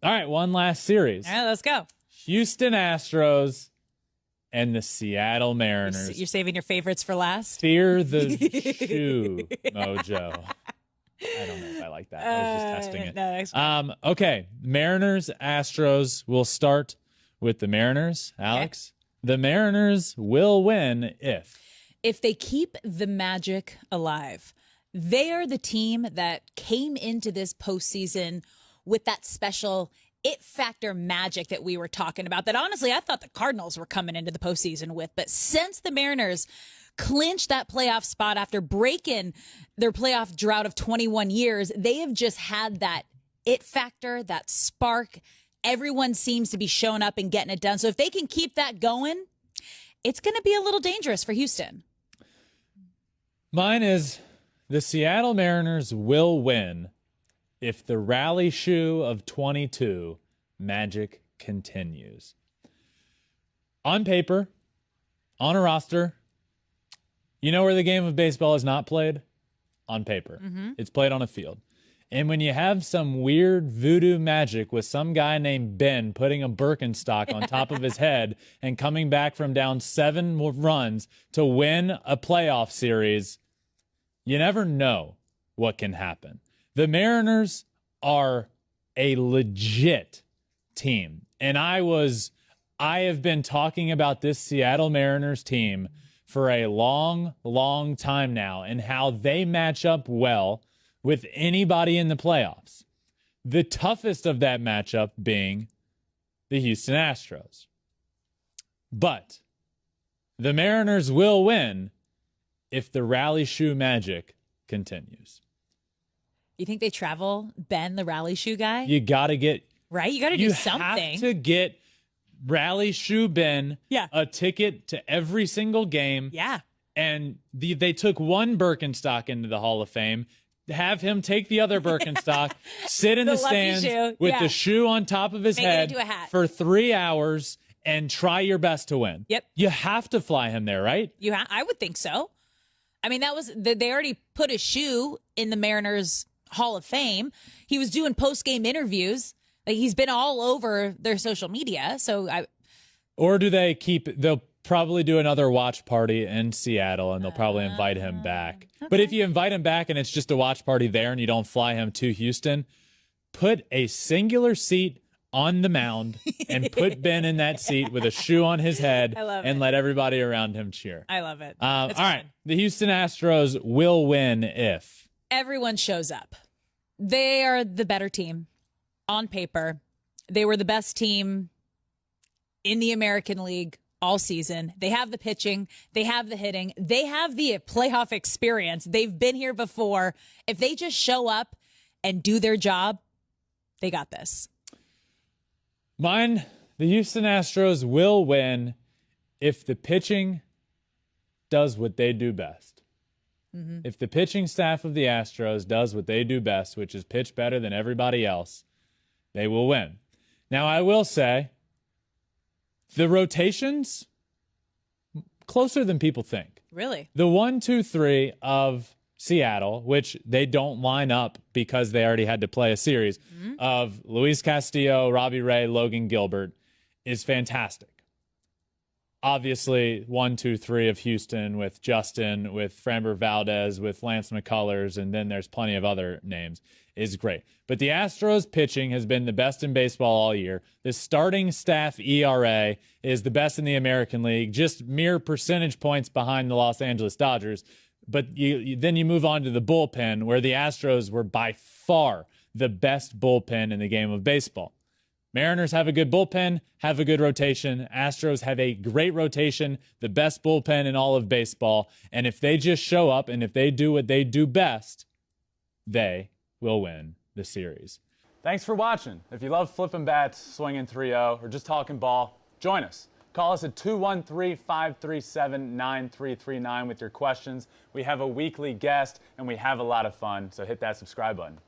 All right, one last series. All right, let's go. Houston Astros and the Seattle Mariners. You're saving your favorites for last? Fear the shoe mojo. I don't know if I like that. I was just testing it. No, okay, Mariners, Astros. We'll start with the Mariners. Alex, the Mariners will win if they keep the magic alive. They are the team that came into this postseason with that special it factor magic that we were talking about that honestly I thought the Cardinals were coming into the postseason with. But since the Mariners clinched that playoff spot after breaking their playoff drought of 21 years, they have just had that it factor, that spark. Everyone seems to be showing up and getting it done. So if they can keep that going, it's going to be a little dangerous for Houston. Mine is the Seattle Mariners will win if the rally shoe of 22 magic continues. On paper, on a roster, you know where the game of baseball is not played? On paper. It's played on a field. And when you have some weird voodoo magic with some guy named Ben putting a Birkenstock on top of his head and coming back from down 7 runs to win a playoff series, you never know what can happen. The Mariners are a legit team. And I have been talking about this Seattle Mariners team for a long, long time now and how they match up well with anybody in the playoffs. The toughest of that matchup being the Houston Astros. But the Mariners will win if the rally shoe magic continues. You think they travel Ben, the rally shoe guy? You got to get... Right? You got to do something. You have to get Rally Shoe Ben a ticket to every single game. Yeah. And they took one Birkenstock into the Hall of Fame. Have him take the other Birkenstock, sit in the stands with the shoe on top of his head for 3 hours and try your best to win. Yep. You have to fly him there, right? I would think so. I mean, they already put his shoe in the Mariners Hall of Fame. He was doing post-game interviews. Like, he's been all over their social media. Or do they they'll probably do another watch party in Seattle and they'll probably invite him back. Okay. But if you invite him back and it's just a watch party there and you don't fly him to Houston, put a singular seat on the mound and put Ben in that seat with a shoe on his head and let everybody around him cheer. I love it. All right. The Houston Astros will win if everyone shows up. They are the better team on paper. They were the best team in the American League all season. They have the pitching. They have the hitting. They have the playoff experience. They've been here before. If they just show up and do their job, they got this. Mine, the Houston Astros will win if the pitching does what they do best. If the pitching staff of the Astros does what they do best, which is pitch better than everybody else, they will win. Now, I will say, the rotations, closer than people think. Really? The 1, 2, 3 of Seattle, which they don't line up because they already had to play a series, of Luis Castillo, Robbie Ray, Logan Gilbert, is fantastic. Obviously, 1, 2, 3 of Houston with Justin, with Framber Valdez, with Lance McCullers, and then there's plenty of other names, is great. But the Astros pitching has been the best in baseball all year. The starting staff ERA is the best in the American League, just mere percentage points behind the Los Angeles Dodgers. But then you move on to the bullpen, where the Astros were by far the best bullpen in the game of baseball. Mariners have a good bullpen, have a good rotation. Astros have a great rotation, the best bullpen in all of baseball. And if they just show up and if they do what they do best, they will win the series. Thanks for watching. If you love flipping bats, swinging 3-0, or just talking ball, join us. Call us at 213-537-9339 with your questions. We have a weekly guest, and we have a lot of fun, so hit that subscribe button.